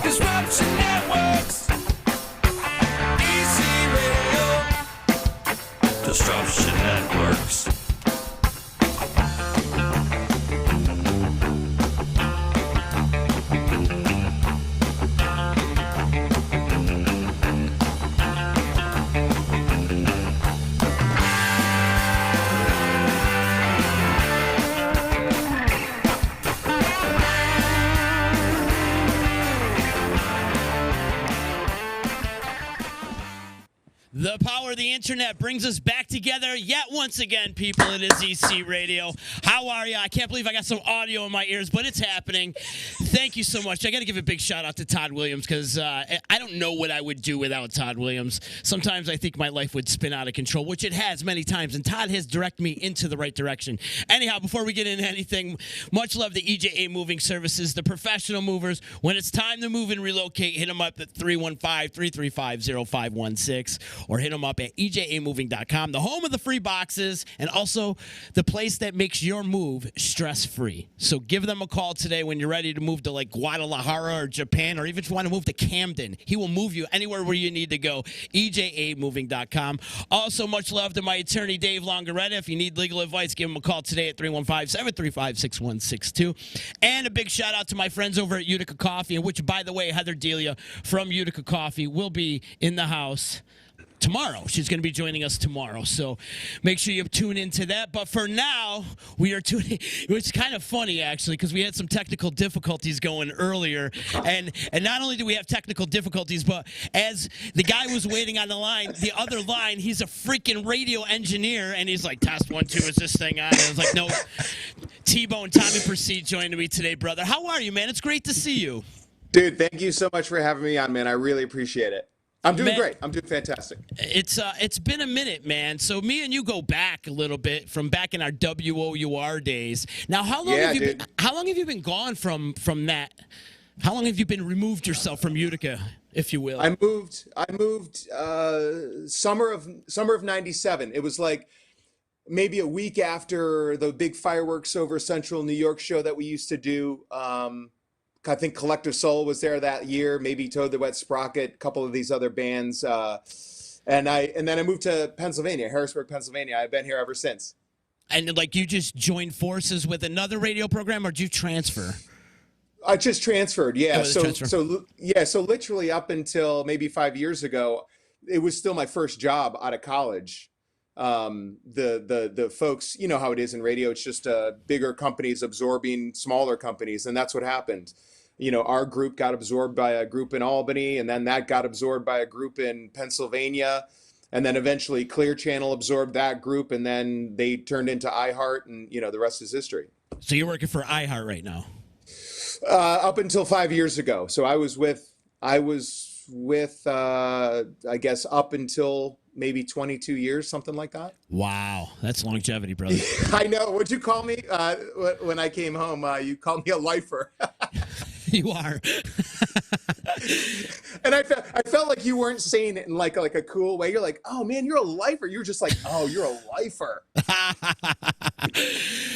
Disruption Networks. Easy Radio. Disruption Networks. The power of the internet brings us back together yet once again, people. It is EC Radio. How are you? I can't believe I got some audio in my ears, but it's happening. Thank you so much. I got to give a big shout out to Todd Williams because I don't know what I would do without Todd Williams. Sometimes I think my life would spin out of control, which it has many times, and Todd has directed me into the right direction. Anyhow, before we get into anything, much love to EJA Moving Services, the professional movers. When it's time to move and relocate, hit them up at 315-335-0516. Or hit them up at ejamoving.com, the home of the free boxes, and also the place that makes your move stress-free. So give them a call today when you're ready to move to like Guadalajara or Japan, or even if you want to move to Camden. He will move you anywhere where you need to go. ejamoving.com. Also, much love to my attorney, Dave Longaretta. If you need legal advice, give him a call today at 315-735-6162. And a big shout-out to my friends over at Utica Coffee, which, by the way, Heather Delia from Utica Coffee will be in the house tomorrow. She's going to be joining us tomorrow, so make sure you tune into that. But for now, we are tuning. It's kind of funny, actually, because we had some technical difficulties going earlier, and not only do we have technical difficulties, but as the guy was waiting on the line, the other line, he's a freaking radio engineer, and he's like, test 1 2, is this thing on? And I was like, no. T-Bone, Tommy Presite joining me today, brother. How are you, man? It's great to see you. Dude, thank you so much for having me on, man. I really appreciate it. I'm doing great. I'm doing fantastic. It's been a minute, man. So me and you go back a little bit from back in our WOUR days. Now, how long have you been gone from that? How long have you been removed yourself from Utica, if you will? I moved summer of 97. It was like maybe a week after the big fireworks over Central New York show that we used to do. I think Collective Soul was there that year, maybe Toad the Wet Sprocket, a couple of these other bands. And then I moved to Pennsylvania, Harrisburg, Pennsylvania. I've been here ever since. And like you just joined forces with another radio program, or did you transfer? I just transferred, yeah. Transfer. So literally up until maybe 5 years ago, it was still my first job out of college. The folks, you know how it is in radio, it's just bigger companies absorbing smaller companies, and that's what happened. You know, our group got absorbed by a group in Albany, and then that got absorbed by a group in Pennsylvania, and then eventually Clear Channel absorbed that group, and then they turned into iHeart, and you know, the rest is history. So you're working for iHeart right now? Up until 5 years ago. So I was with I guess up until maybe 22 years, something like that. Wow, that's longevity, brother. I know. What'd you call me when I came home? You called me a lifer. You are. And I felt like you weren't saying it in like a cool way. You're like, oh man, you're a lifer. You're just like, oh, you're a lifer.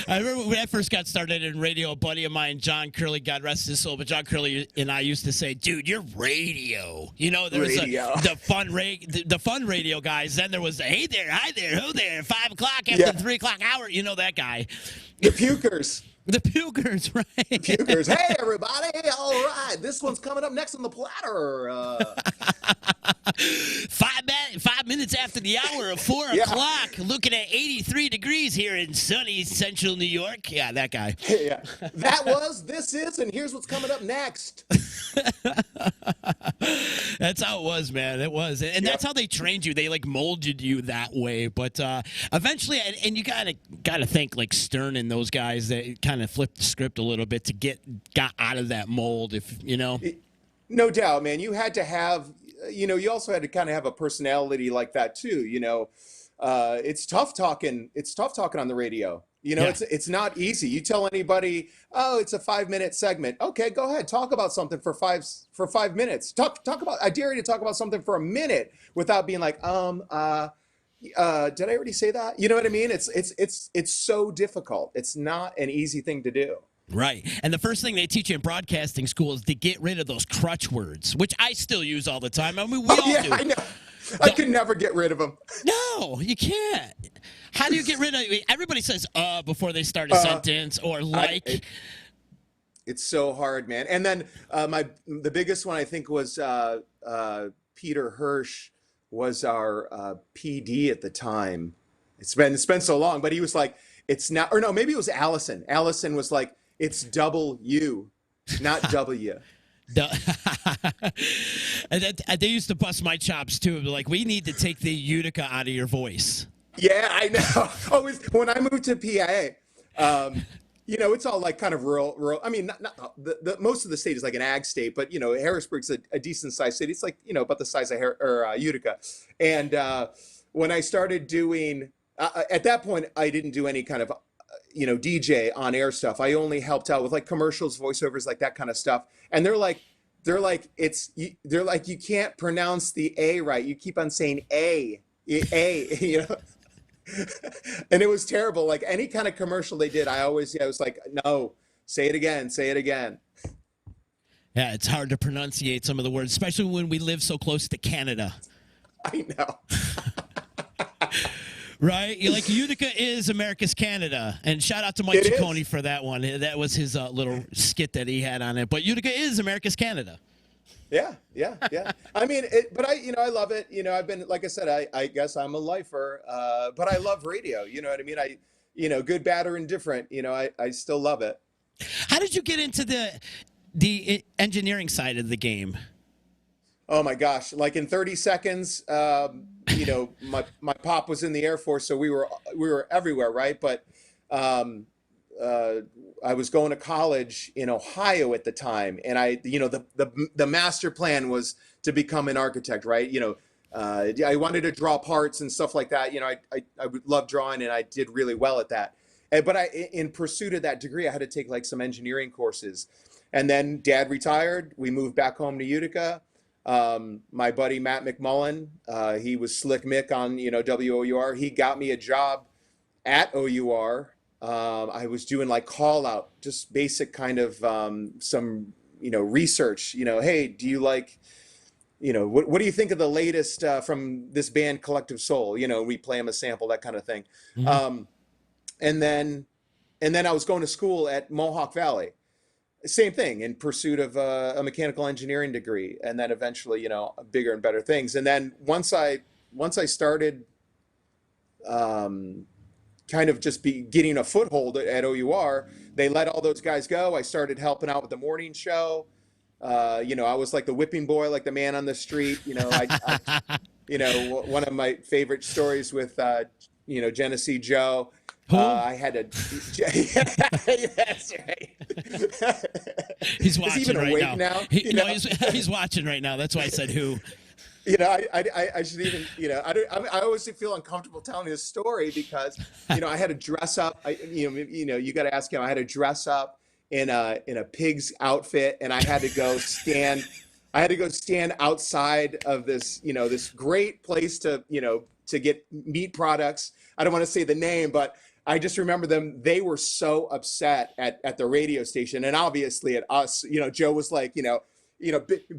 I remember when I first got started in radio, a buddy of mine, John Curley, God rest his soul, but John Curley and I used to say, dude, you're radio. You know, there was the fun radio guys. Then there was the, hey there, hi there, who there, 5 o'clock after the 3 o'clock hour. You know that guy. The pukers. The pukers, right? The pukers. Hey, everybody. All right. This one's coming up next on the platter. 5 minutes after the hour of 4 o'clock, looking at 83 degrees here in sunny central New York. Yeah, that guy. Yeah. That was, this is, and here's what's coming up next. That's how it was, man. It was. And that's how they trained you. They like molded you that way. But eventually, and you gotta thank like Stern and those guys that kind of flipped the script a little bit to got out of that mold, if you know. No doubt, man. You had to have, you know, you also had to kind of have a personality like that too. You know, it's tough talking. It's tough talking on the radio. You know, it's not easy. You tell anybody, oh, it's a 5-minute segment. Okay, go ahead. Talk about something for 5 minutes. Talk about, I dare you to talk about something for a minute without being like, did I already say that? You know what I mean? It's so difficult. It's not an easy thing to do. Right. And the first thing they teach you in broadcasting school is to get rid of those crutch words, which I still use all the time. I mean, we all do. I know. I can never get rid of them. No, you can't. How do you get rid of everybody says before they start a sentence or like. It's so hard, man. And then the biggest one I think was Peter Hirsch was our PD at the time. It's been so long, but he was like, it's not, or no, maybe it was Allison. Allison was like, it's double U, not W. And they used to bust my chops too. Like, we need to take the Utica out of your voice. Yeah, I know. Oh, when I moved to PA, you know, it's all like kind of rural. I mean, not the most of the state is like an ag state, but you know, Harrisburg's a decent sized city. It's like, you know, about the size of Utica. And when I started doing, at that point, I didn't do any kind of, you know, DJ on air stuff. I only helped out with like commercials, voiceovers, like that kind of stuff. And they're like, you can't pronounce the A right. You keep on saying A, you know. And it was terrible. Like any kind of commercial they did, I was like, no, say it again. Yeah, it's hard to pronunciate some of the words, especially when we live so close to Canada. I know. Right? You're like, Utica is America's Canada. And shout out to Mike Ciccone for that one. That was his little skit that he had on it. But Utica is America's Canada. Yeah. I mean, but I love it. You know, I've been, like I said, I guess I'm a lifer, but I love radio. You know what I mean? Good, bad, or indifferent, you know, I still love it. How did you get into the engineering side of the game? Oh my gosh. Like in 30 seconds, you know, my pop was in the Air Force, so we were everywhere. Right. But, I was going to college in Ohio at the time, and the master plan was to become an architect, right? You know, I wanted to draw parts and stuff like that. You know, I would love drawing, and I did really well at that. But in pursuit of that degree, I had to take like some engineering courses, and then Dad retired. We moved back home to Utica. My buddy Matt McMullen, he was Slick Mick on WOUR. He got me a job at OUR. I was doing like call out, just basic kind of some research. Hey, do you like, what do you think of the latest from this band Collective Soul? We play them a sample, that kind of thing. Mm-hmm. And then I was going to school at Mohawk Valley. Same thing, in pursuit of a mechanical engineering degree, and then eventually, bigger and better things. And then once I started kind of just getting a foothold at OUR, they let all those guys go. I started helping out with the morning show. I was like the whipping boy, like the man on the street. One of my favorite stories with Genesee Joe. I had to. That's right. He's watching Is he even right awake now. He's watching right now. That's why I said who. I should even, I always feel uncomfortable telling his story because, I had to dress up. You got to ask him. I had to dress up in a pig's outfit, and I had to go stand. I had to go stand outside of this, this great place to get meat products. I don't want to say the name, but I just remember them. They were so upset at the radio station, and obviously at us. Joe was like,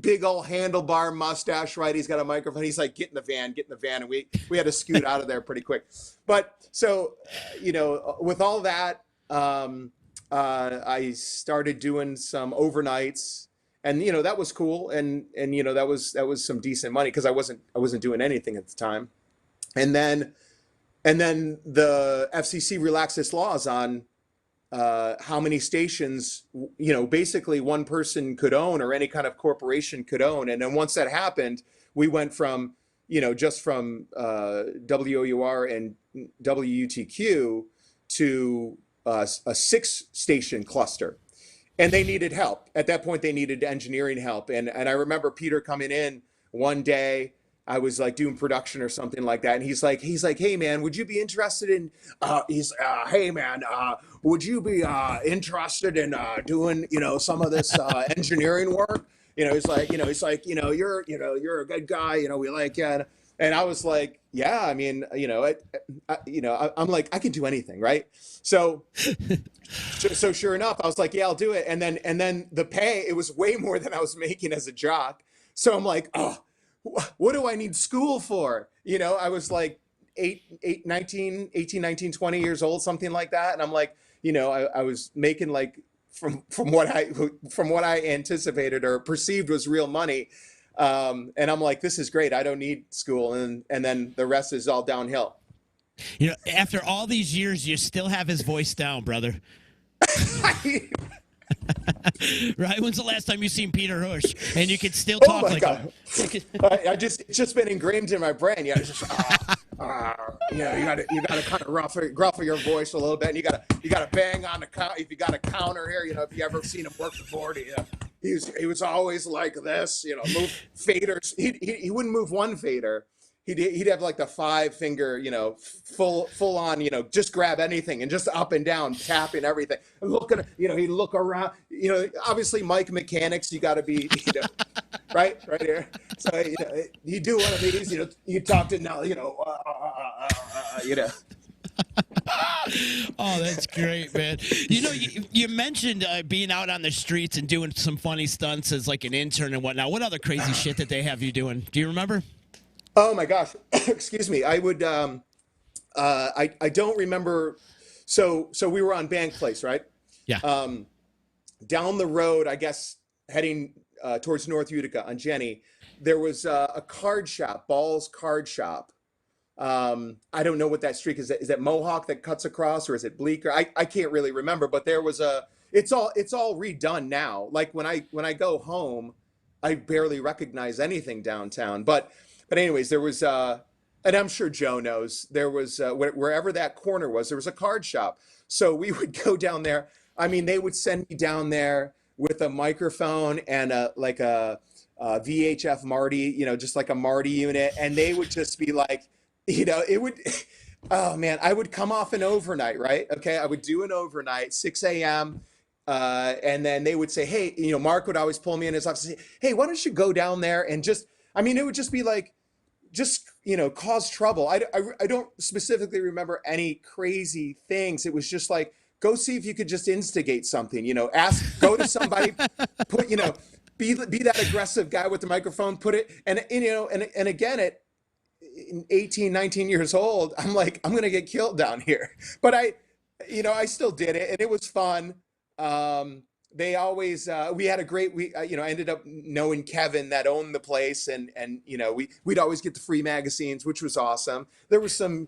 big old handlebar mustache, right? He's got a microphone. He's like, get in the van. And we had to scoot out of there pretty quick. But so, with all that, I started doing some overnights, and, that was cool. And that was some decent money because I wasn't doing anything at the time. And then the FCC relaxed its laws on how many stations, basically one person could own or any kind of corporation could own. And then once that happened, we went from, just from WOUR and WUTQ to a 6-station cluster. And they needed help. At that point, they needed engineering help. And I remember Peter coming in one day. I was like doing production or something like that. And he's like, hey man, would you be interested in, hey man, would you be interested in doing, some of this engineering work? He's like, you're a good guy, we like you. And I was like, yeah, I mean, I'm like, I can do anything, right? So, so sure enough, I was like, yeah, I'll do it. And then the pay, it was way more than I was making as a jock. So I'm like, oh, what do I need school for? I was like 19, 20 years old, something like that. And I'm like, I was making like from what I anticipated or perceived was real money. And I'm like, this is great. I don't need school. And then the rest is all downhill. After all these years, you still have his voice down, brother. Right? When's the last time you seen Peter Hush and you could still talk Oh my like God. him? It's just been ingrained in my brain. It's just, you gotta kind of gruffle your voice a little bit, and you gotta bang on the counter. If you got a counter here, if you ever seen him work the board, he was always like this, move faders. He wouldn't move one fader. He'd have like the 5-finger, full on, just grab anything and just up and down, tapping everything. And he'd look around, obviously Mike Mechanics, you got to be, right here. So, you do one of these, you talk to now, Oh, that's great, man. You mentioned being out on the streets and doing some funny stunts as like an intern and whatnot. What other crazy shit did they have you doing? Do you remember? Oh my gosh. Excuse me. I would, I don't remember. So we were on Bank Place, right? Yeah. Down the road, I guess, heading towards North Utica on Jenny, there was a card shop, Ball's Card Shop. I don't know what that street is. Is that Mohawk that cuts across, or is it Bleecker? I can't really remember, but there was it's all redone now. Like when I go home, I barely recognize anything downtown. But anyways, there was and I'm sure Joe knows, there was wherever that corner was, there was a card shop. So we would go down there. I mean, they would send me down there with a microphone and a VHF Marty, just like a Marty unit, and they would just be like, it would, oh man, I would come off an overnight, right? Okay, I would do an overnight, 6 a.m. And then they would say, hey, Mark would always pull me in his office and say, hey, why don't you go down there and just, I mean, it would just be like, cause trouble. I don't specifically remember any crazy things. It was just like, go see if you could just instigate something, go to somebody, put, be that aggressive guy with the microphone, put it, and again, at 18, 19 years old, I'm like, I'm going to get killed down here. But I still did it, and it was fun. They always, we had a great, I ended up knowing Kevin that owned the place, and we'd always get the free magazines, which was awesome. There was some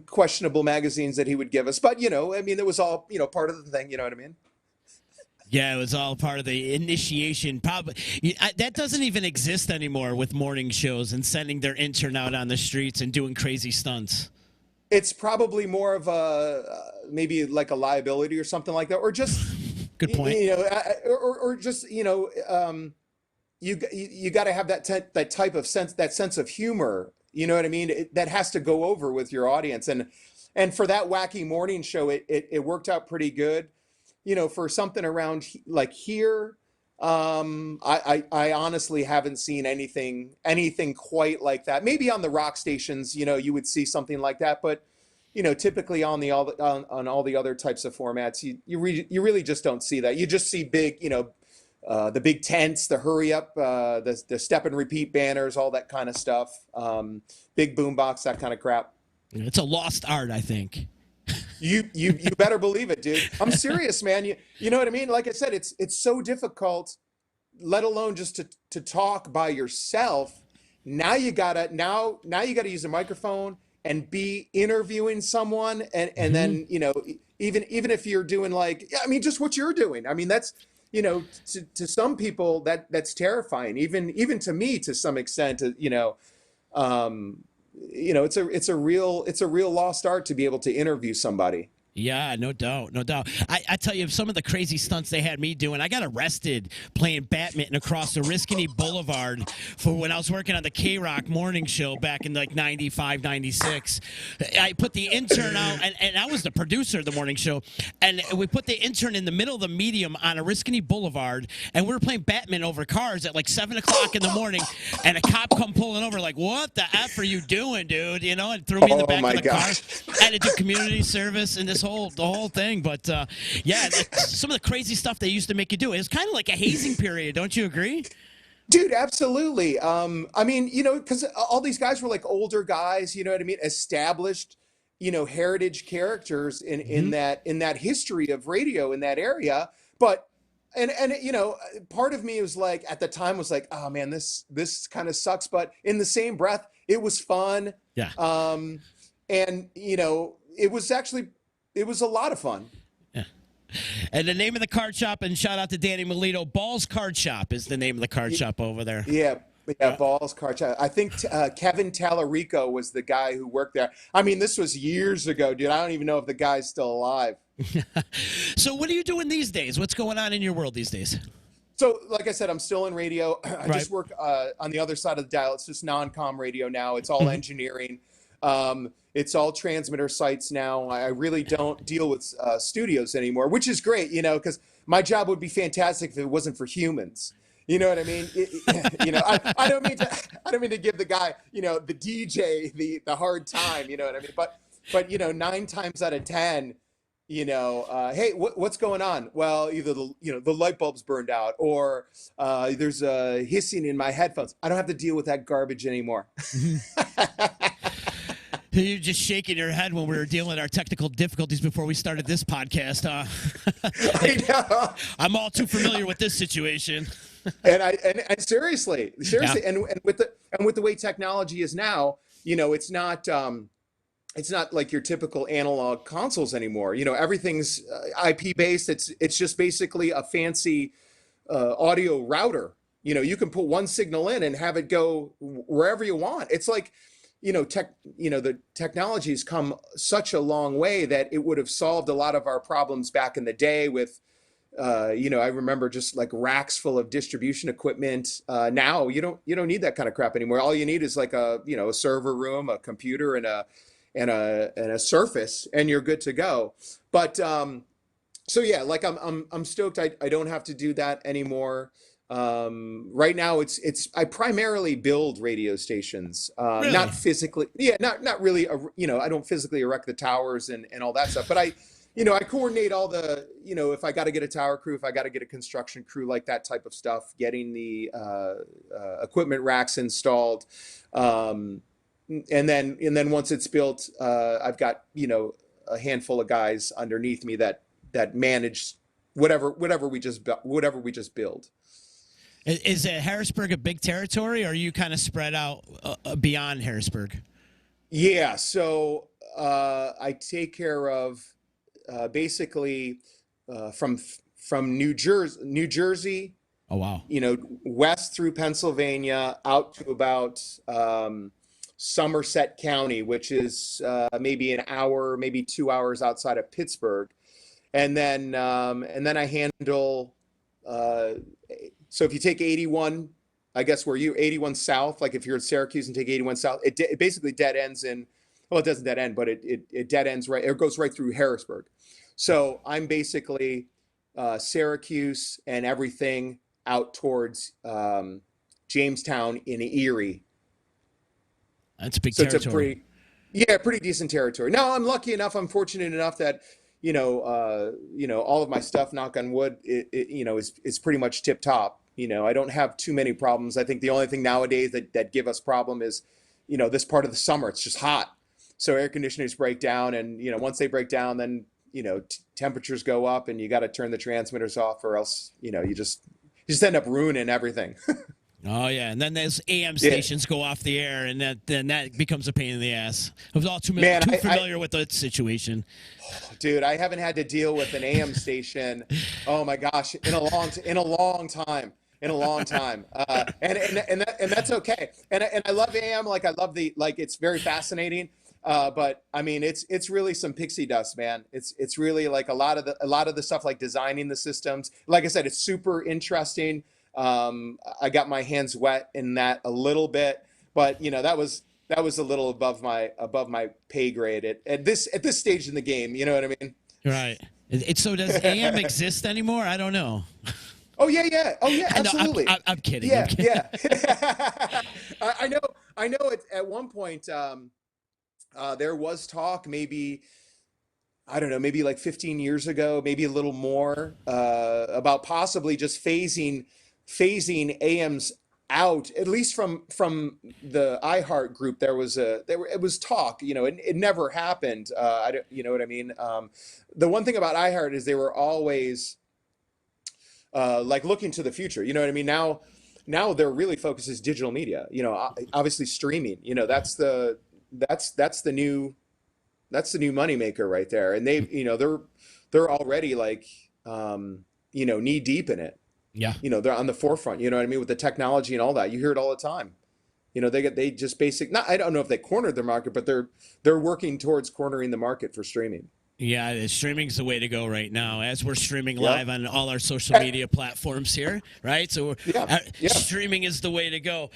questionable magazines that he would give us, but I mean, it was all, part of the thing, you know what I mean? Yeah, it was all part of the initiation. Probably that doesn't even exist anymore with morning shows and sending their intern out on the streets and doing crazy stunts. It's probably more of maybe like a liability or something like that, or just good point. Or just you got to have that type of sense, that sense of humor. You know what I mean? That has to go over with your audience, and for that wacky morning show, it worked out pretty good. For something around like here, I honestly haven't seen anything quite like that. Maybe on the rock stations, you would see something like that, but typically on all the other types of formats, you really just don't see that. You just see big, the big tents, the hurry up, the step and repeat banners, all that kind of stuff. Big boombox, that kind of crap. It's a lost art, I think. You better believe it, dude. I'm serious, man. You know what I mean? Like I said, it's so difficult, let alone just to talk by yourself. Now you gotta use a microphone and be interviewing someone, and then even if you're doing just what you're doing. I mean, that's to some people that's terrifying. Even to me, to some extent, it's a real lost art to be able to interview somebody. Yeah, no doubt, no doubt. I tell you, some of the crazy stunts they had me doing. I got arrested playing badminton across the Oriskany Boulevard for when I was working on the K-Rock morning show back in like 95, 96. I put the intern out, and I was the producer of the morning show, and we put the intern in the middle of the medium on Oriskany Boulevard, and we were playing badminton over cars at like 7 o'clock in the morning, and a cop come pulling over like, what the F are you doing, dude? You know, and threw me in the back of the car. I had to do community service and the whole thing. But yeah, some of the crazy stuff they used to make you do. It was kind of like a hazing period. Don't you agree? Dude, absolutely. I mean, because all these guys were like older guys, you know what I mean? Established, heritage characters in that history of radio in that area. But and part of me was like at the time was like, oh man, this kind of sucks. But in the same breath, it was fun. Yeah. And it was a lot of fun. Yeah. And the name of the card shop, and shout out to Danny Melito, Ball's Card Shop is the name of the card shop over there. Yeah, Ball's Card Shop. I think Kevin Tallarico was the guy who worked there. I mean, this was years ago, dude. I don't even know if the guy's still alive. So what are you doing these days? What's going on in your world these days? So, like I said, I'm still in radio. I Right. just work on the other side of the dial. It's just non-com radio now. It's all engineering. It's all transmitter sites now. I really don't deal with studios anymore, which is great, because my job would be fantastic if it wasn't for humans. You know what I mean? I don't mean to give the guy, the DJ, the hard time. You know what I mean? But 9 times out of 10, hey, what's going on? Well, either the light bulb's burned out, or there's a hissing in my headphones. I don't have to deal with that garbage anymore. You're just shaking your head when we were dealing with our technical difficulties before we started this podcast. I know. I'm all too familiar with this situation. And seriously, Yeah. and with the way technology is now, it's not like your typical analog consoles anymore. Everything's IP based. It's just basically a fancy audio router. You can put one signal in and have it go wherever you want. It's like, the technology's come such a long way that it would have solved a lot of our problems back in the day with, I remember just like racks full of distribution equipment. Now you don't need that kind of crap anymore. All you need is like a server room, a computer, and a Surface, and you're good to go. But so yeah, like I'm stoked. I don't have to do that anymore. Right now I primarily build radio stations, Really? not physically. Yeah, not really. I don't physically erect the towers and all that stuff, but I coordinate all the, if I got to get a tower crew, if I got to get a construction crew, like that type of stuff, getting the equipment racks installed. And then once it's built, I've got, a handful of guys underneath me that manage whatever we just build. Is Harrisburg a big territory, or are you kind of spread out beyond Harrisburg? Yeah, so I take care of basically from New Jersey. Oh, wow. West through Pennsylvania out to about Somerset County, which is maybe an hour, maybe 2 hours outside of Pittsburgh, and then I handle. So if you take 81, I guess where you 81 south, like if you're in Syracuse and take 81 south, it basically dead ends in. Well, it doesn't dead end, but it dead ends right. It goes right through Harrisburg. So I'm basically Syracuse and everything out towards Jamestown in Erie. That's a big So territory. it's a pretty decent territory. Now I'm lucky enough, I'm fortunate enough that all of my stuff, knock on wood, is pretty much tip top. I don't have too many problems. I think the only thing nowadays that give us problem is, this part of the summer, it's just hot. So air conditioners break down, and, once they break down, then, temperatures go up and you got to turn the transmitters off, or else, you just end up ruining everything. Oh, yeah. And then those AM stations go off the air, and then that becomes a pain in the ass. I was all too familiar with that situation. Dude, I haven't had to deal with an AM station. Oh my gosh, in a long time. And that's okay. And I love AM. Like I love it's very fascinating. But I mean, it's really some pixie dust, man. It's really like a lot of the stuff like designing the systems. Like I said, it's super interesting. I got my hands wet in that a little bit, but that was a little above my pay grade at this stage in the game. You know what I mean? Right. So does AM exist anymore? I don't know. Oh yeah, yeah. Oh yeah, I know, absolutely. I'm kidding. Yeah, I'm kidding. yeah. I know. I know. At one point, there was talk, maybe I don't know, maybe like 15 years ago, maybe a little more, about possibly just phasing AMs out, at least from the iHeart group. It was talk. It never happened. I don't, you know what I mean. The one thing about iHeart is they were always like looking to the future. You know what I mean? Now their really focus is digital media. Obviously streaming. That's the new moneymaker right there. And they're already like knee deep in it. Yeah. They're on the forefront. You know what I mean, with the technology and all that. You hear it all the time. They just not. I don't know if they cornered their market, but they're working towards cornering the market for streaming. Yeah, streaming's the way to go right now. As we're streaming Yeah. live on all our social media platforms here, right? So Yeah, yeah. streaming is the way to go.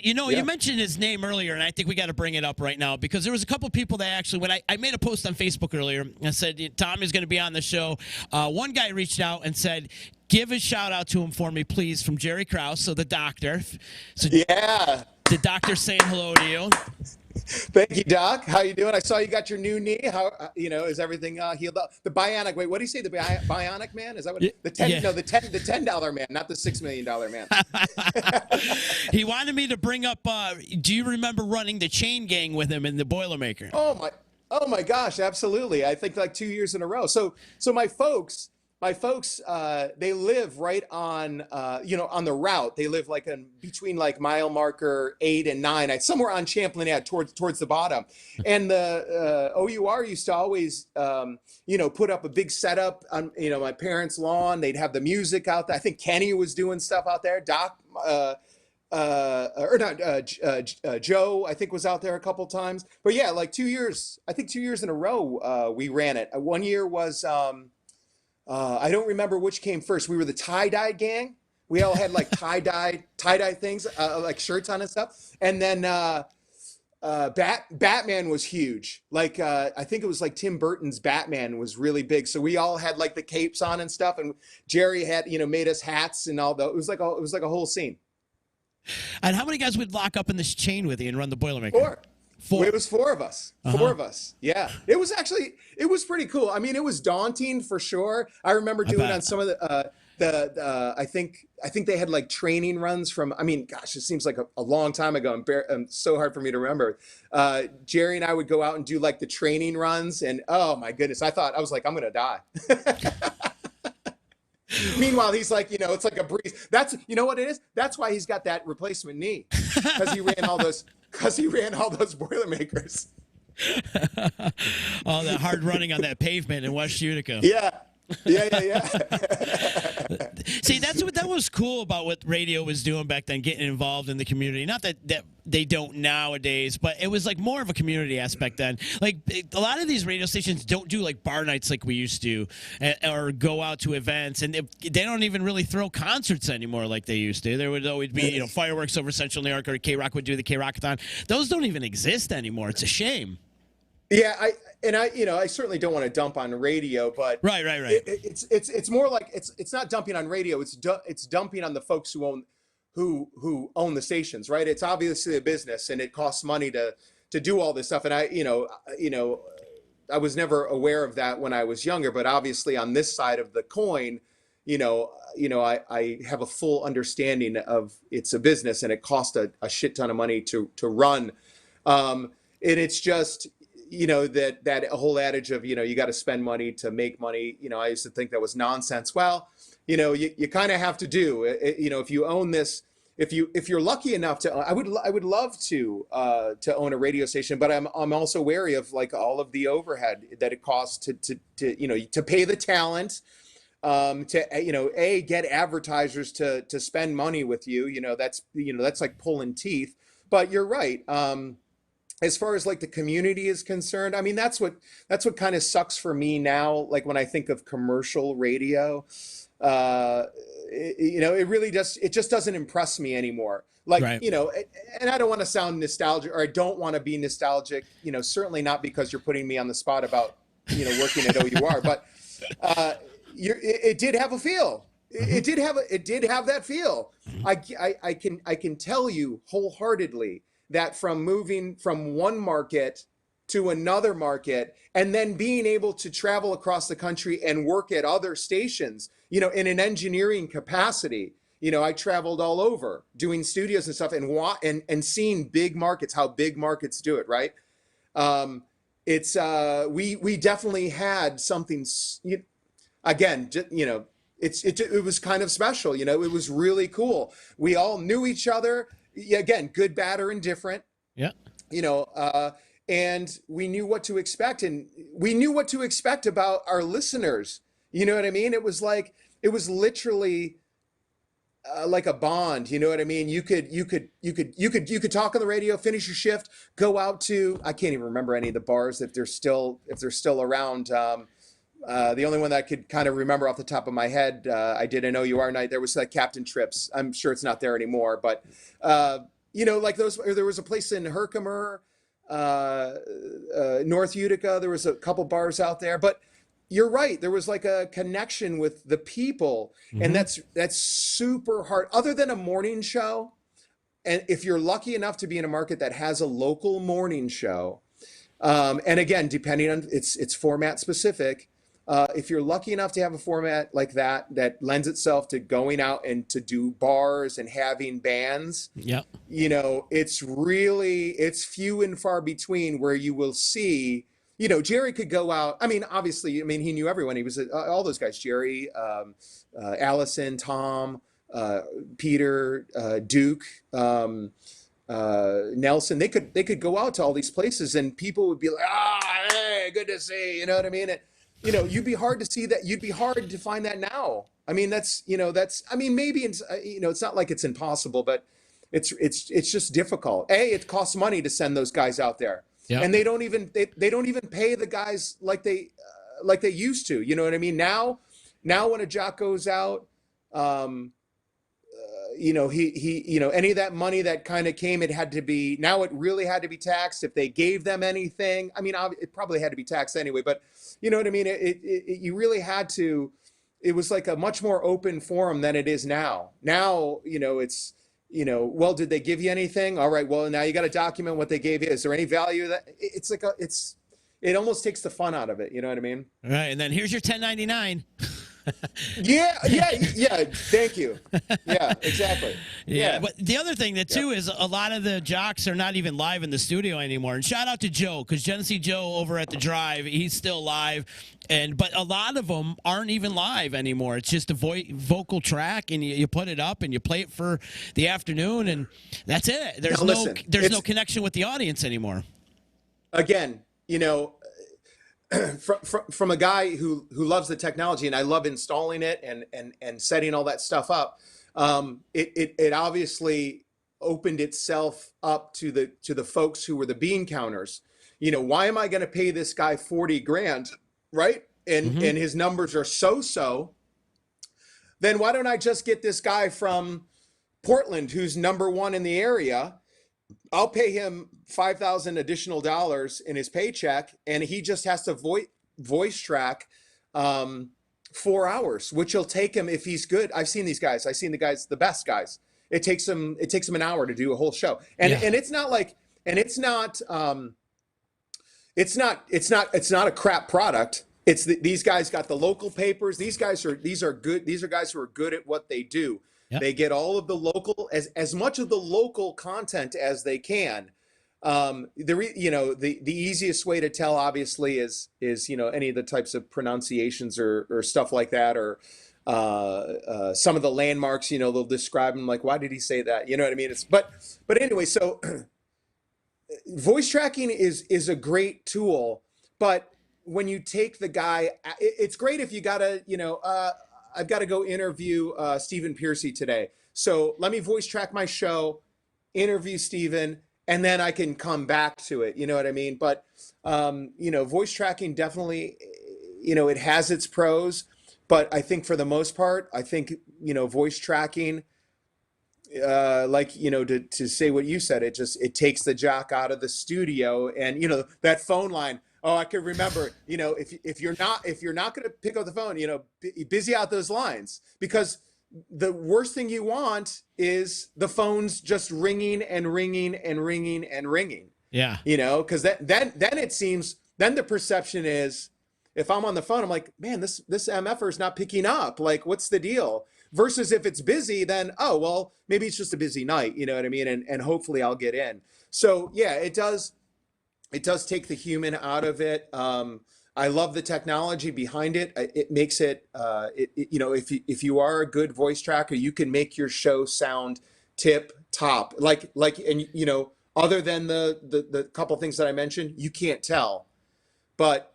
You Yeah. mentioned his name earlier, and I think we got to bring it up right now because there was a couple people that actually, when I made a post on Facebook earlier, I said Tom is going to be on the show. One guy reached out and said, "Give a shout out to him for me, please," from Jerry Krause, so the doctor. So Yeah. the doctor's saying hello to you. Thank you, Doc. How you doing? I saw you got your new knee. How is everything healed up? The bionic. Wait, what do you say? The bionic man? Is that what the 10? Yeah. No, the $10 man, not the $6 million man. He wanted me to bring up. Do you remember running the chain gang with him in the Boilermaker? Oh my gosh, absolutely. I think like 2 years in a row. So my folks, they live right on, on the route. They live like between like mile marker 8 and 9, somewhere on Champlain Ave towards the bottom. And the OUR used to always, put up a big setup on, my parents' lawn. They'd have the music out there. I think Kenny was doing stuff out there. Doc, or not, Joe, I think was out there a couple times. But yeah, like 2 years, I think 2 years in a row, we ran it. One year was, I don't remember which came first. We were the tie-dye gang. We all had like tie-dye things, like shirts on and stuff. And then Batman was huge. Like I think it was like Tim Burton's Batman was really big. So we all had like the capes on and stuff. And Jerry had made us hats and all that. It was like a whole scene. And how many guys would lock up in this chain with you and run the Boilermaker? Four. It was four of us. Four of us. Yeah. It was pretty cool. I mean, it was daunting for sure. I remember doing on some of I think they had like training runs from, I mean, gosh, it seems like a long time ago. And so hard for me to remember. Jerry and I would go out and do like the training runs, and oh my goodness, I was like, I'm going to die. Meanwhile, he's like, it's like a breeze. That's, what it is? That's why he's got that replacement knee, because he ran all those Boilermakers. All that hard running on that pavement in West Utica. Yeah. See, that was cool about what radio was doing back then, getting involved in the community. Not that they don't nowadays, but it was like more of a community aspect then. Like a lot of these radio stations don't do like bar nights like we used to, or go out to events, and they don't even really throw concerts anymore like they used to. There would always be fireworks over Central New York, or K-Rock would do the K-Rockathon. Those don't even exist anymore. It's a shame. Yeah, I certainly don't want to dump on radio, but right. It's more like it's not dumping on radio. It's dumping on the folks who own the stations, right? It's obviously a business, and it costs money to do all this stuff. And I was never aware of that when I was younger, but obviously on this side of the coin, I have a full understanding of it's a business, and it costs a shit ton of money to run, and it's just. That whole adage of, you got to spend money to make money. I used to think that was nonsense. Well, you kind of have to do it. If you own this, if you're lucky enough to, I would love to own a radio station, but I'm also wary of like all of the overhead that it costs to pay the talent, to get advertisers to spend money with you. That's like pulling teeth. But you're right. as far as like the community is concerned, I mean, that's what kind of sucks for me now. Like when I think of commercial radio, uh, it really it just doesn't impress me anymore. Like, Right. and I don't want to sound nostalgic, or I don't want to be nostalgic, certainly not because you're putting me on the spot about, working at OUR, but uh, it did have a feel. It did have that feel. I can tell you wholeheartedly that from moving from one market to another market and then being able to travel across the country and work at other stations, in an engineering capacity. I traveled all over doing studios and stuff and seeing big markets, how big markets do it, right? It's we definitely had something, again, it was kind of special, it was really cool. We all knew each other, again, good, bad, or indifferent, Yeah. you know, and we knew what to expect, and we knew what to expect about our listeners. You know what I mean? It was literally like a bond. You know what I mean? You could talk on the radio, finish your shift, go out to, I can't even remember any of the bars if they're still around. The only one that I could kind of remember off the top of my head, I did an OUR night. There was Captain Trips. I'm sure it's not there anymore, but like those. There was a place in Herkimer, North Utica. There was a couple bars out there, but you're right. There was like a connection with the people, and that's super hard. Other than a morning show, and if you're lucky enough to be in a market that has a local morning show, and again, depending on it's format specific. If you're lucky enough to have a format like that lends itself to going out and to do bars and having bands, Yeah. It's few and far between where you will see, Jerry could go out. I mean, obviously, he knew everyone. He was all those guys, Jerry, Allison, Tom, Peter, Duke, Nelson. They could go out to all these places and people would be like, hey, good to see, you know what I mean? You'd be hard to see that. You'd be hard to find that now. I mean, maybe it's not like it's impossible, but it's just difficult. It costs money to send those guys out there, and they don't even pay the guys like they used to. You know what I mean? Now when a jock goes out, any of that money that kind of came, it really had to be taxed. If they gave them anything, it probably had to be taxed anyway, but you know what I mean? You really had to, it was like a much more open forum than it is now. Now, it's, well, did they give you anything? All right, well, now you got to document what they gave you. Is there any value that it's like it almost takes the fun out of it. You know what I mean? All right. And then here's your 1099. Yeah. Thank you. Yeah, exactly. Yeah. But the other thing that too is a lot of the jocks are not even live in the studio anymore. And shout out to Joe, because Genesee Joe over at the Drive, he's still live. But a lot of them aren't even live anymore. It's just a vocal track, and you put it up and you play it for the afternoon, and that's it. There's no connection with the audience anymore. Again, from a guy who loves the technology, and I love installing it and setting all that stuff up, it obviously opened itself up to the folks who were the bean counters. Why am I going to pay this guy $40,000, right? And his numbers are so. Then why don't I just get this guy from Portland who's number one in the area? I'll pay him $5,000 additional dollars in his paycheck, and he just has to voice track 4 hours, which will take him, if he's good. I've seen these guys. I've seen the best guys. It takes him an hour to do a whole show, and it's not like, and it's not a crap product. These guys got the local papers. These are good. These are guys who are good at what they do. Yep. They get all of the local, as much of the local content as they can. The easiest way to tell, obviously, is any of the types of pronunciations or stuff like that, or some of the landmarks. They'll describe them like, why did he say that? You know what I mean? But anyway, so voice tracking is a great tool, but when you take the guy, it's great if you gotta, I've got to go interview Stephen Piercy today. So let me voice track my show, interview Stephen, and then I can come back to it. You know what I mean? But voice tracking definitely, it has its pros, but I think for the most part, I think voice tracking, to say what you said, it takes the jock out of the studio, and that phone line. Oh, I can remember. If you're not going to pick up the phone, busy out those lines, because the worst thing you want is the phone's just ringing and ringing and ringing and ringing. Yeah. Because then it seems, then the perception is, if I'm on the phone, I'm like, man, this MFR is not picking up. Like, what's the deal? Versus if it's busy, then, oh, well, maybe it's just a busy night. You know what I mean? And hopefully I'll get in. So yeah, it does take the human out of it. I love the technology behind it. It makes it, if you are a good voice tracker, you can make your show sound tip top. Other than the couple things that I mentioned, you can't tell. But,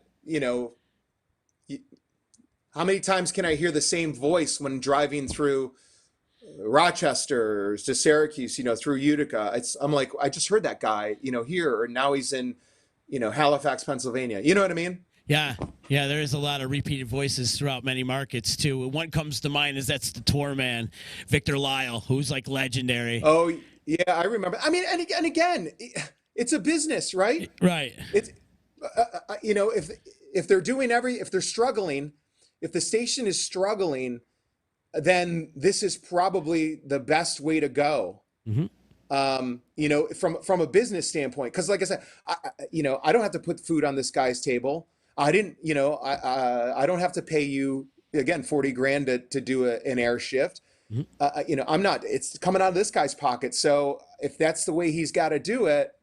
how many times can I hear the same voice when driving through Rochester to Syracuse, through Utica? I'm like, I just heard that guy, here, or now he's in, Halifax, Pennsylvania. You know what I mean? Yeah, there is a lot of repeated voices throughout many markets too. One comes to mind that's the tour man, Victor Lyle, who's like legendary. Oh yeah, I remember. I mean, and again, it's a business, right? Right. It's if they're struggling, if the station is struggling, then this is probably the best way to go. Mm-hmm. From a business standpoint, because like I said, I don't have to put food on this guy's table. I didn't, I don't have to pay you again $40,000 to do an air shift. Mm-hmm. I'm not. It's coming out of this guy's pocket. So if that's the way he's got to do it,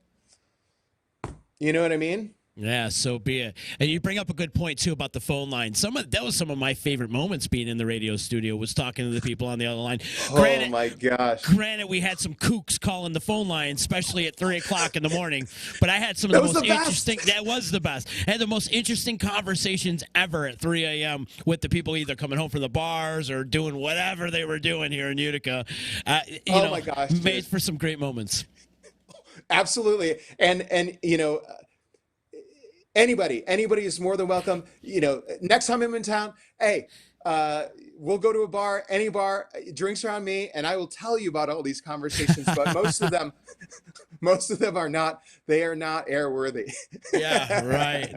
you know what I mean? Yeah, so be it. And you bring up a good point too about the phone line. That was some of my favorite moments being in the radio studio, was talking to the people on the other line. Oh my gosh! Granted, we had some kooks calling the phone line, especially at 3:00 in the morning. But I had some of the most interesting. That was the best. I had the most interesting conversations ever at 3 a.m. with the people either coming home from the bars or doing whatever they were doing here in Utica. My gosh! Made for some great moments. Absolutely, and Anybody is more than welcome. Next time I'm in town, hey, we'll go to a bar, any bar, drinks are on me, and I will tell you about all these conversations. But most of them are not. They are not airworthy. Yeah, right.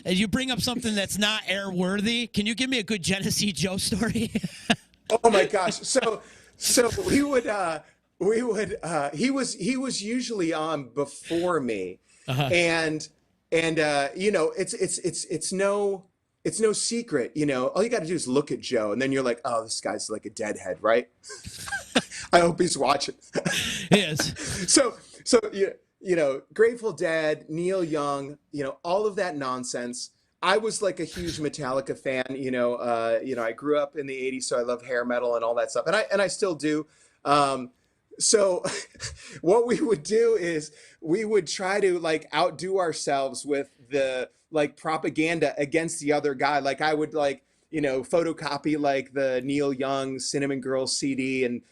You bring up something that's not airworthy. Can you give me a good Genesee Joe story? Oh my gosh! So we would. He was usually on before me. Uh-huh. and it's no secret, all you got to do is look at Joe, and then you're like, oh, this guy's like a deadhead, right? I hope he's watching. Yes. So Grateful Dead, Neil Young, all of that nonsense. I was like a huge Metallica fan. I grew up in the 80s, so I love hair metal and all that stuff, and I still do. So what we would do is we would try to like outdo ourselves with the like propaganda against the other guy. Like I would photocopy like the Neil Young Cinnamon Girls CD and,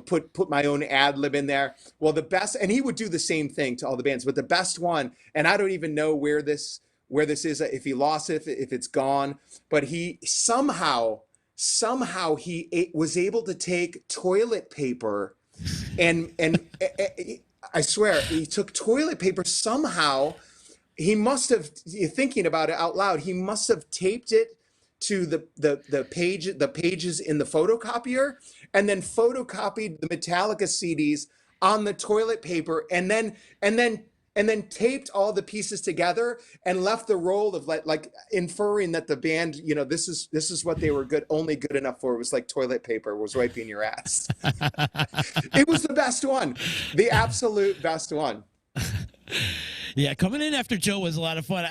put my own ad lib in there. Well, the best, and he would do the same thing to all the bands, but the best one, and I don't even know where this is, if he lost it, if it's gone, but he somehow he was able to take toilet paper and I swear he took toilet paper somehow. He must have, thinking about it out loud, he must have taped it to the pages in the photocopier, and then photocopied the Metallica CDs on the toilet paper, and then taped all the pieces together and left the roll of like inferring that the band, this is what they were only good enough for. It was like toilet paper was wiping your ass. It was the best one, the absolute best one. Yeah, coming in after Joe was a lot of fun.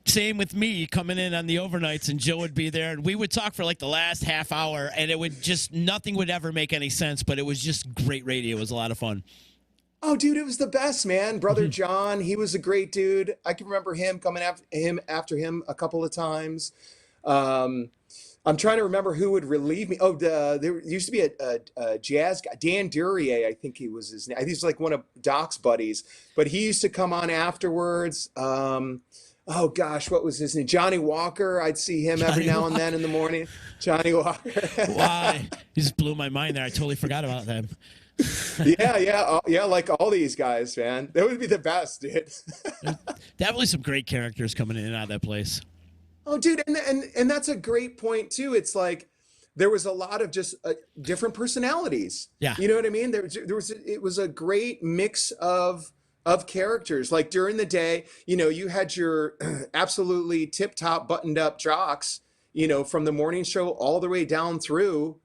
Same with me, coming in on the overnights, and Joe would be there, and we would talk for like the last half hour, and it would just, nothing would ever make any sense, but it was just great radio. It was a lot of fun. Oh, dude, it was the best, man. Brother John, he was a great dude. I can remember him coming after him a couple of times. I'm trying to remember who would relieve me. Oh, there used to be a jazz guy, Dan Duryea, I think he was his name. He's like one of Doc's buddies, but he used to come on afterwards. Oh gosh, what was his name? Johnny Walker. I'd see him every Johnny now and Walker. then in the morning. Johnny Walker. Why? You just blew my mind there. I totally forgot about them. Yeah, like all these guys, man. That would be the best, dude. Definitely some great characters coming in and out of that place. Oh, dude, and that's a great point too. It's like there was a lot of just different personalities. Yeah. You know what I mean? There was it was a great mix of characters. Like during the day, you know, you had your absolutely tip-top buttoned up jocks, you know, from the morning show all the way down through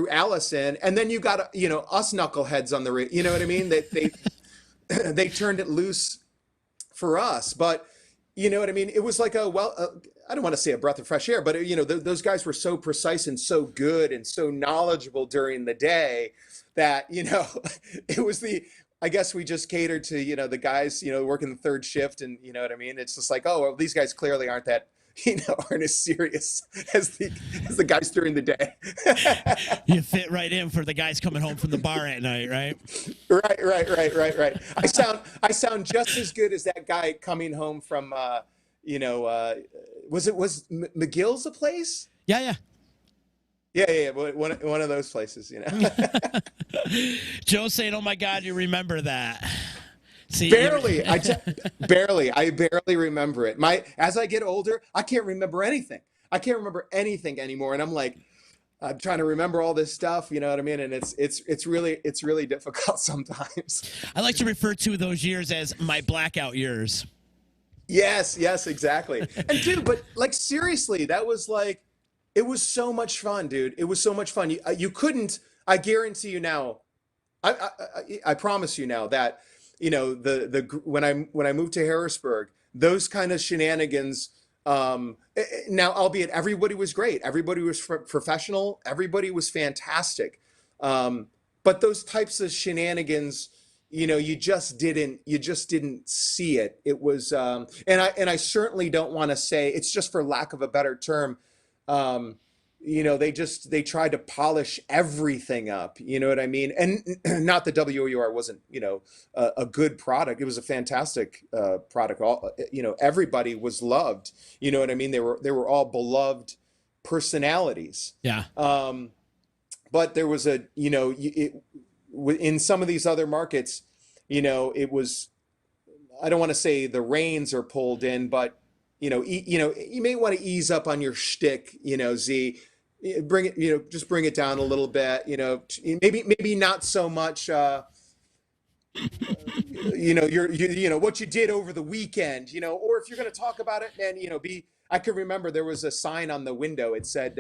Allison, and then you got you know us knuckleheads on you know what I mean? They they turned it loose for us, but you know what I mean? It was like I don't want to say a breath of fresh air, but you know, those guys were so precise and so good and so knowledgeable during the day that, you know, it was I guess we just catered to, you know, the guys, you know, working the third shift and you know what I mean? It's just like, oh, well, these guys clearly aren't that, you know, aren't as serious as the guys during the day. You fit right in for the guys coming home from the bar at night, right? Right. I sound just as good as that guy coming home from, you know, was McGill's a place? Yeah. Yeah. One of those places, you know. Joe saying, "Oh my God, you remember that?" See, Barely. Barely. I barely remember it. As I get older, I can't remember anything. I can't remember anything anymore, and I'm like, I'm trying to remember all this stuff. You know what I mean? And it's really difficult sometimes. I like to refer to those years as my blackout years. Yes, exactly. And dude, but like seriously, that was like, it was so much fun, dude. It was so much fun. You couldn't. I guarantee you now. I promise you now that you know when I moved to Harrisburg, those kind of shenanigans. Now, albeit everybody was great, everybody was professional, everybody was fantastic, but those types of shenanigans, you know, you just didn't see it. It was, and I certainly don't want to say it's just for lack of a better term. You know, they tried to polish everything up, you know what I mean? And not that WOUR wasn't, you know, a good product. It was a fantastic product. You know, everybody was loved, you know what I mean? They were all beloved personalities. Yeah. But there was you know, in some of these other markets, you know, it was, I don't want to say the reins are pulled in, but you know, you may want to ease up on your shtick, you know, Z, bring it, you know, just bring it down a little bit, you know, maybe not so much, you know, you know, what you did over the weekend, you know, or if you're going to talk about it, man, you know, I could remember there was a sign on the window. It said,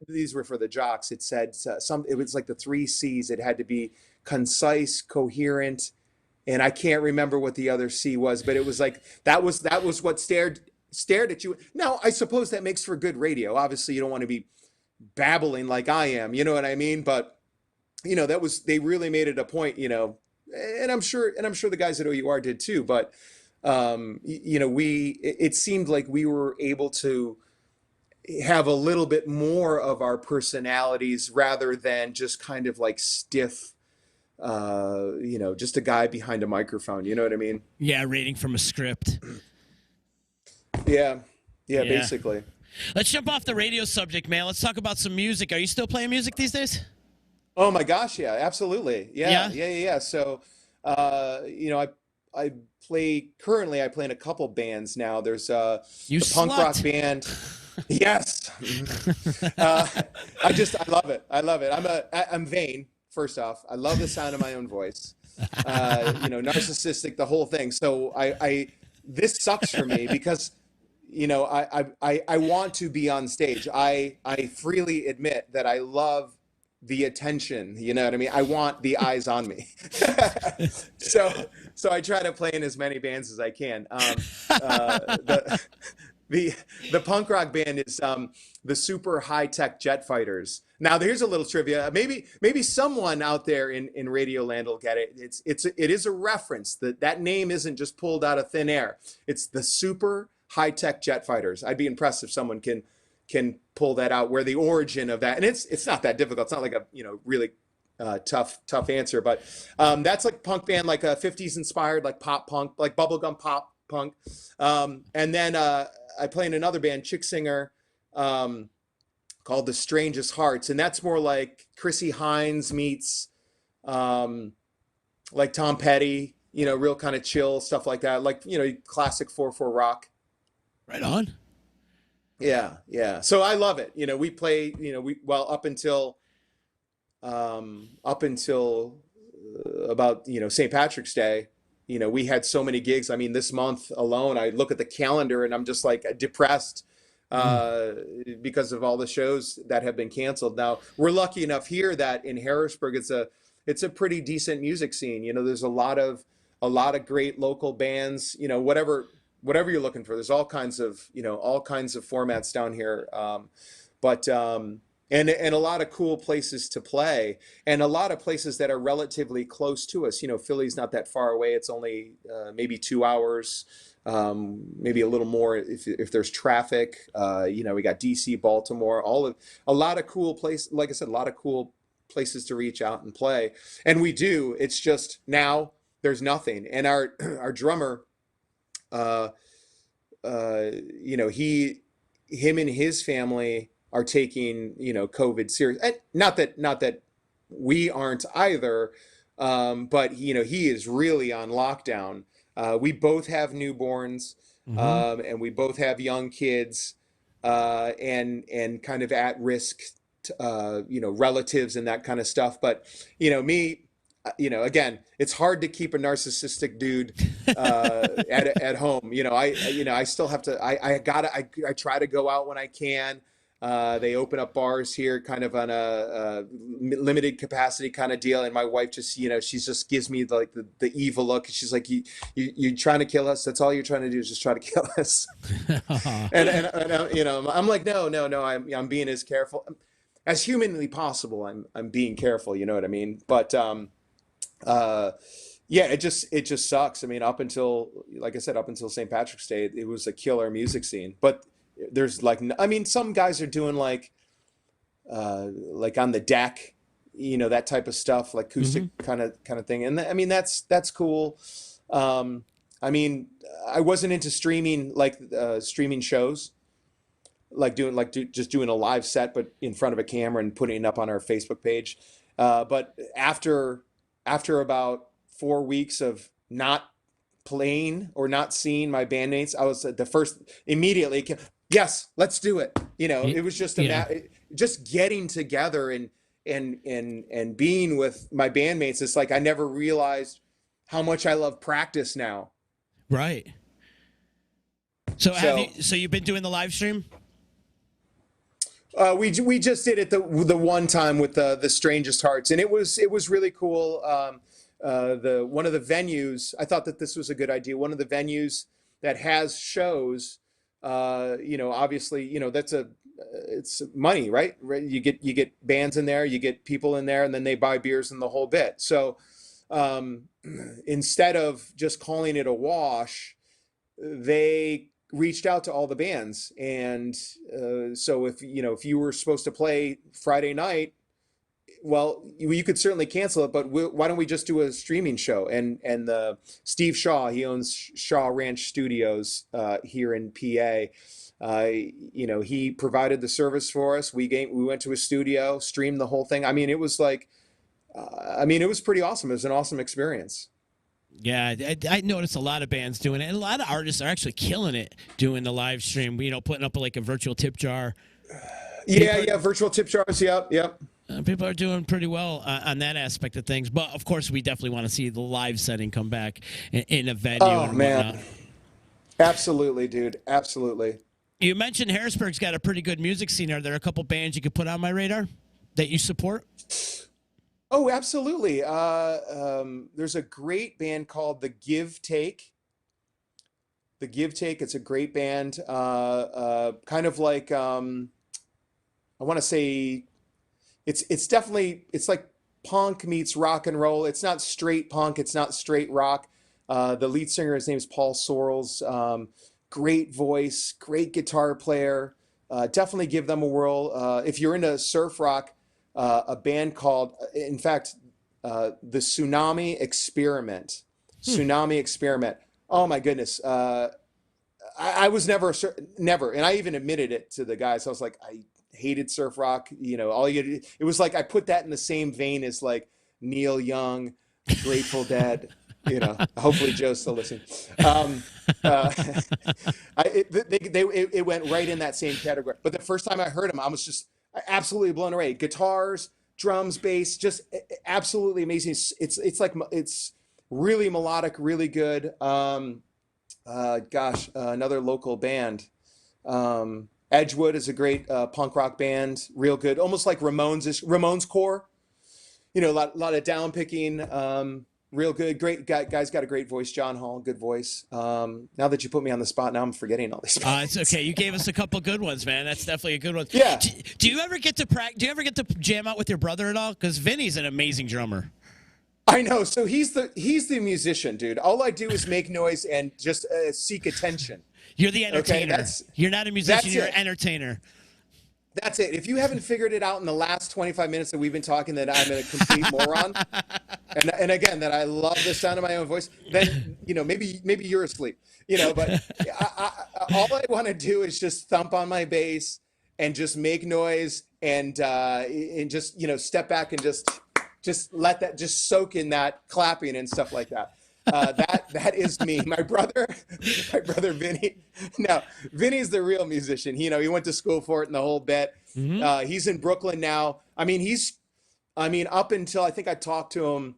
these were for the jocks. It said it was like the 3 C's. It had to be concise, coherent, and I can't remember what the other C was, but it was like, that was what stared at you. Now, I suppose that makes for good radio. Obviously, you don't want to be babbling like I am, you know what I mean? But, you know, they really made it a point, you know, and I'm sure the guys at OUR did too, but, you know, it seemed like we were able to have a little bit more of our personalities rather than just kind of like stiff, you know, just a guy behind a microphone, you know what I mean? Yeah, reading from a script. Yeah, basically. Let's jump off the radio subject, man. Let's talk about some music. Are you still playing music these days? Oh my gosh, yeah, absolutely. Yeah. So, you know, I currently I play in a couple bands now. There's the punk rock band. Yes. I love it. I'm vain, first off. I love the sound of my own voice. You know, narcissistic, the whole thing. So this sucks for me because, you know, I want to be on stage. I freely admit that I love the attention, you know what I mean? I want the eyes on me. So I try to play in as many bands as I can. The punk rock band is the Super High Tech Jet Fighters. Now here's a little trivia. Maybe someone out there in Radio Land will get it. It is a reference. That name isn't just pulled out of thin air. It's the Super High Tech Jet Fighters. I'd be impressed if someone can can pull that out, where the origin of that, and it's not that difficult. It's not like a really tough answer, but that's like punk band, like a 50s inspired, like pop punk, like bubblegum pop punk. And then I play in another band, Chick Singer, called The Strangest Hearts, and that's more like Chrissy Hines meets like Tom Petty, real kind of chill stuff like that, like classic 4/4 rock. Right on. Yeah. So I love it. We play, up until about St. Patrick's Day, we had so many gigs. I mean, this month alone, I look at the calendar and I'm just like depressed because of all the shows that have been canceled. Now, we're lucky enough here that in Harrisburg, it's a pretty decent music scene. There's a lot of great local bands. Whatever you're looking for, there's all kinds of formats down here. And a lot of cool places to play, and a lot of places that are relatively close to us. Philly's not that far away. It's only maybe 2 hours, maybe a little more if there's traffic. We got DC, Baltimore, a lot of cool places. Like I said, a lot of cool places to reach out and play. And we do. It's just now there's nothing. And our drummer, him and his family are taking COVID serious. And not that we aren't either, but he is really on lockdown. We both have newborns, and we both have young kids, and kind of at risk, relatives and that kind of stuff. But me, again, it's hard to keep a narcissistic dude at home. I still have to. I try to go out when I can. They open up bars here kind of on a limited capacity kind of deal. And my wife just, she just gives me like the evil look. She's like, you're trying to kill us. That's all you're trying to do is just try to kill us. and I'm like, no, I'm being as careful as humanly possible. I'm being careful. You know what I mean? But, yeah, it just sucks. I mean, like I said, up until St. Patrick's Day, it was a killer music scene, but there's some guys are doing like on the deck, that type of stuff, like acoustic kind of thing. And that's cool. I wasn't into streaming, like streaming shows, just doing a live set, but in front of a camera and putting it up on our Facebook page. But after about 4 weeks of not playing or not seeing my bandmates, I was the first immediately. Yes, let's do it. It was just just getting together and being with my bandmates. It's like I never realized how much I love practice now. Right. So you've been doing the live stream? We just did it the one time with the Strangest Hearts, and it was really cool. One of the venues, I thought that this was a good idea. One of the venues that has shows. Obviously, it's money, right? You get bands in there, you get people in there, and then they buy beers and the whole bit. So instead of just calling it a wash, they reached out to all the bands. And so if you were supposed to play Friday night, well, you could certainly cancel it, but why don't we just do a streaming show? And Steve Shaw, he owns Shaw Ranch Studios here in PA. He provided the service for us. We went to his studio, streamed the whole thing. It was like, it was pretty awesome. It was an awesome experience. Yeah, I noticed a lot of bands doing it, and a lot of artists are actually killing it doing the live stream. Putting up like a virtual tip jar. Yeah, virtual tip jars. Yep. People are doing pretty well on that aspect of things, but of course, we definitely want to see the live setting come back in a venue. Oh man, absolutely, dude, absolutely. You mentioned Harrisburg's got a pretty good music scene. Are there a couple bands you could put on my radar that you support? Oh, absolutely. There's a great band called The Give Take. The Give Take. It's a great band. Kind of like I want to say. It's definitely, it's like punk meets rock and roll. It's not straight punk. It's not straight rock. The lead singer, his name is Paul Sorrells. Great voice, great guitar player. definitely give them a whirl. If you're into surf rock, a band called, in fact, the Tsunami Experiment. Oh my goodness. I was never, and I even admitted it to the guys. I was like, I hated surf rock. It was like I put that in the same vein as like Neil Young, Grateful Dead. Hopefully Joe's still listening. It went right in that same category. But the first time I heard them, I was just absolutely blown away. Guitars, drums, bass, just absolutely amazing. It's really melodic, really good. Another local band. Edgewood is a great punk rock band, real good, almost like Ramones core. A lot of down picking, real good. Great guy's got a great voice. John Hall, good voice. Now that you put me on the spot, now I'm forgetting all these. It's okay. You gave us a couple good ones, man. That's definitely a good one. Yeah. Do you ever get to Do you ever get to jam out with your brother at all? Because Vinny's an amazing drummer. I know. So he's the musician, dude. All I do is make noise and just seek attention. You're the entertainer. Okay, you're not a musician. You're an entertainer. That's it. If you haven't figured it out in the last 25 minutes that we've been talking that I'm a complete moron, and again that I love the sound of my own voice, then maybe you're asleep. But all I want to do is just thump on my bass and just make noise and just step back and just let that just soak in that clapping and stuff like that. That is me. My brother Vinny. Now, Vinny's the real musician. He went to school for it and the whole bit. Mm-hmm. He's in Brooklyn now. Up until I think I talked to him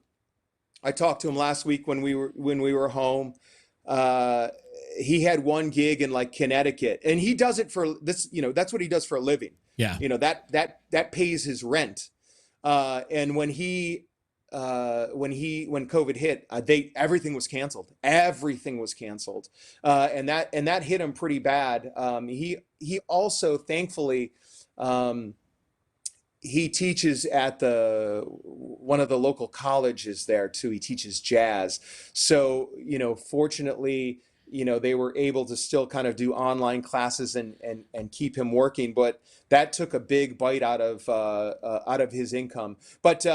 last week when we were home. He had one gig in like Connecticut, and he does it for this. That's what he does for a living. Yeah. That pays his rent. And when COVID hit, everything was canceled. Everything was canceled, and that hit him pretty bad. He also, thankfully, he teaches at one of the local colleges there too. He teaches jazz, so fortunately, they were able to still kind of do online classes and keep him working, but that took a big bite out of his income. But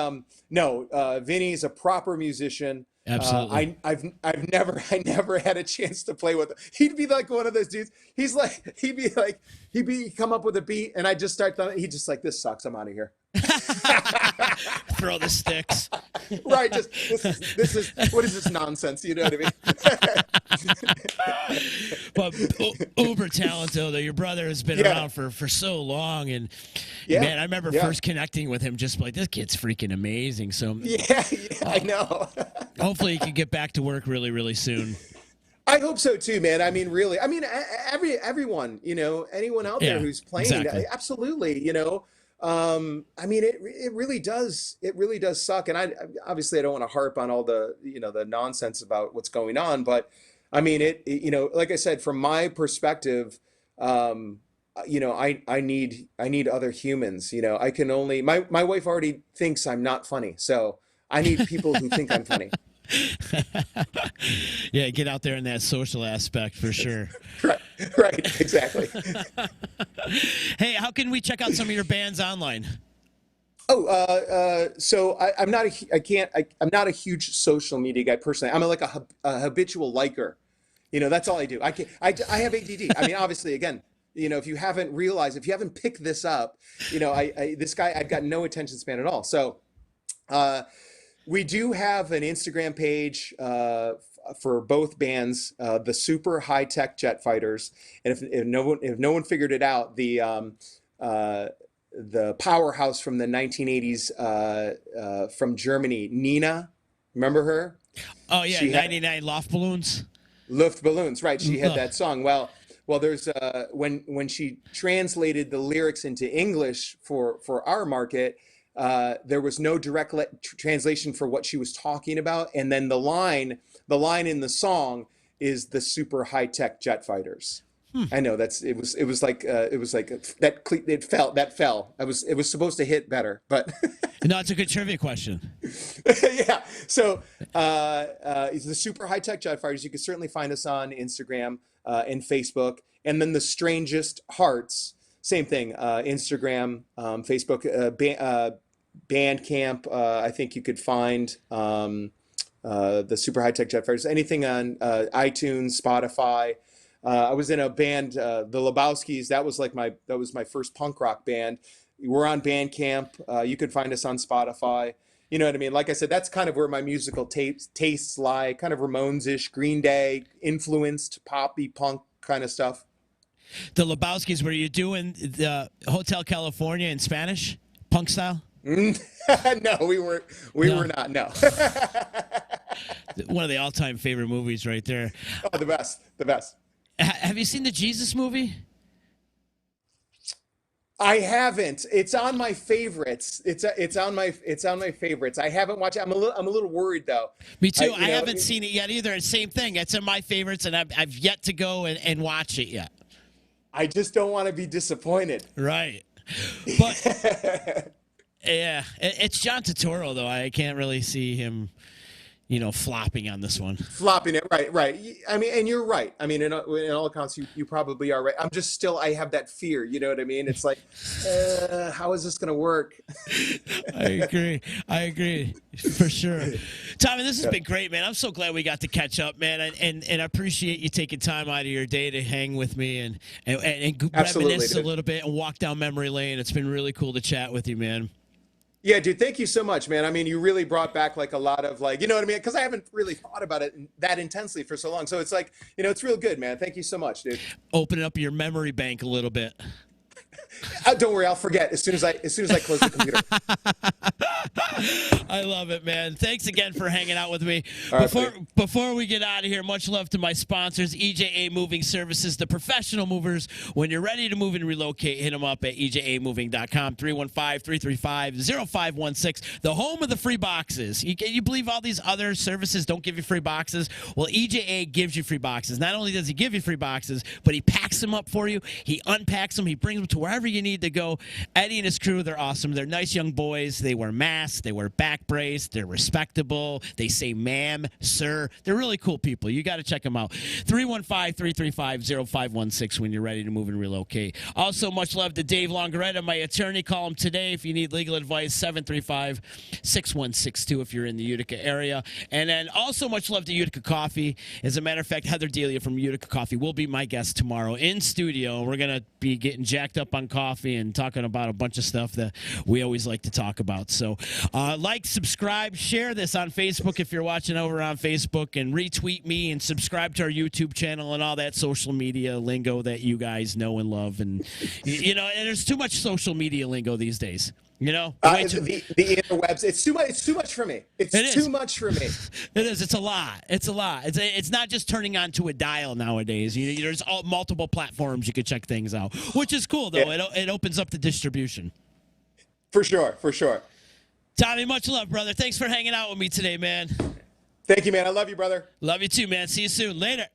no, Vinny's a proper musician. Absolutely. I never had a chance to play with him. He'd be like one of those dudes. He'd come up with a beat and I just start he'd just like, this sucks, I'm out of here. Throw the sticks. Right, just this is what is this nonsense? You know what I mean? But uber talented though. Your brother has been around for so long, and man, I remember first connecting with him, just like, this kid's freaking amazing. So I know. Hopefully he can get back to work really, really soon. I hope so too, man. Really. Everyone, anyone out there who's playing, exactly. Absolutely, it really does suck. And I obviously don't want to harp on all the, the nonsense about what's going on, but like I said, from my perspective, I need other humans. I can only, my wife already thinks I'm not funny, so I need people who think I'm funny. Yeah, get out there in that social aspect for sure. Right, exactly. Hey, how can we check out some of your bands online? So I'm not a huge social media guy personally. I'm like a habitual liker. That's all I do. I have ADD. Obviously, again, if you haven't picked this up, this guy, I've got no attention span at all. So, we do have an Instagram page for both bands, the Super High Tech Jet Fighters, and if no one figured it out, the powerhouse from the 1980s from Germany, Nina, remember her? Oh yeah, 99 Luftballons. Luftballons, right? She had that song. Well, there's when she translated the lyrics into English for our market. There was no direct translation for what she was talking about, and then the line in the song is the Super High Tech Jet Fighters. I know it was like that. It fell. It was supposed to hit better, but no, it's a good trivia question. Yeah. So it's the Super High Tech Jet Fighters. You can certainly find us on Instagram and Facebook, and then the Strangest Hearts. same thing. Instagram, Facebook, Bandcamp. I think you could find the Super High Tech Jet Fighters. Anything on iTunes, Spotify. I was in a band, the Lebowskis. That was my first punk rock band. We're on Bandcamp. You could find us on Spotify. You know what I mean? Like I said, that's kind of where my musical tastes lie. Kind of Ramones-ish, Green Day influenced, poppy punk kind of stuff. The Lebowskis, were you doing the Hotel California in Spanish, punk style? No, we were not. No. One of the all-time favorite movies, right there. Oh, the best. Have you seen the Jesus movie? I haven't. It's on my favorites. It's on my favorites. I haven't watched it. I'm a little worried though. Me too. I haven't seen it yet either. Same thing. It's in my favorites, and I've yet to go and watch it yet. I just don't want to be disappointed. Right. But yeah, it's John Turturro though. I can't really see him, flopping on this one. Flopping it, right. I mean, and you're right. I mean, in all accounts, you probably are right. I'm just still, I have that fear. You know what I mean? It's like, how is this going to work? I agree for sure. Tommy, this has been great, man. I'm so glad we got to catch up, man, and I appreciate you taking time out of your day to hang with me and reminisce a little bit and walk down memory lane. It's been really cool to chat with you, man. Yeah, dude, thank you so much, man. I mean, you really brought back like a lot of you know what I mean? Because I haven't really thought about it that intensely for so long. So it's like, it's real good, man. Thank you so much, dude. Open up your memory bank a little bit. Don't worry, I'll forget as soon as I close the computer. I love it, man. Thanks again for hanging out with me. Right, Before we get out of here, much love to my sponsors, EJA Moving Services, the professional movers. When you're ready to move and relocate, hit them up at ejamoving.com, 315-335-0516, the home of the free boxes. You believe all these other services don't give you free boxes? Well, EJA gives you free boxes. Not only does he give you free boxes, but he packs them up for you. He unpacks them. He brings them to wherever you need to go. Eddie and his crew, they're awesome. They're nice young boys. They wear masks. They wear back brace. They're respectable. They say ma'am, sir. They're really cool people. You got to check them out. 315-335-0516 when you're ready to move and relocate. Also, much love to Dave Longaretta, my attorney. Call him today if you need legal advice, 735-6162 if you're in the Utica area. And then also much love to Utica Coffee. As a matter of fact, Heather Delia from Utica Coffee will be my guest tomorrow in studio. We're going to be getting jacked up on coffee and talking about a bunch of stuff that we always like to talk about. So like, subscribe, share this on Facebook if you're watching over on Facebook, and retweet me and subscribe to our YouTube channel and all that social media lingo that you guys know and love. And, and there's too much social media lingo these days. The interwebs. It's too much. It's too much for me. It's too much for me. It is. It's a lot. It's not just turning on to a dial nowadays. There's multiple platforms you could check things out, which is cool though. Yeah. It opens up the distribution. For sure. Tommy, much love, brother. Thanks for hanging out with me today, man. Thank you, man. I love you, brother. Love you too, man. See you soon. Later.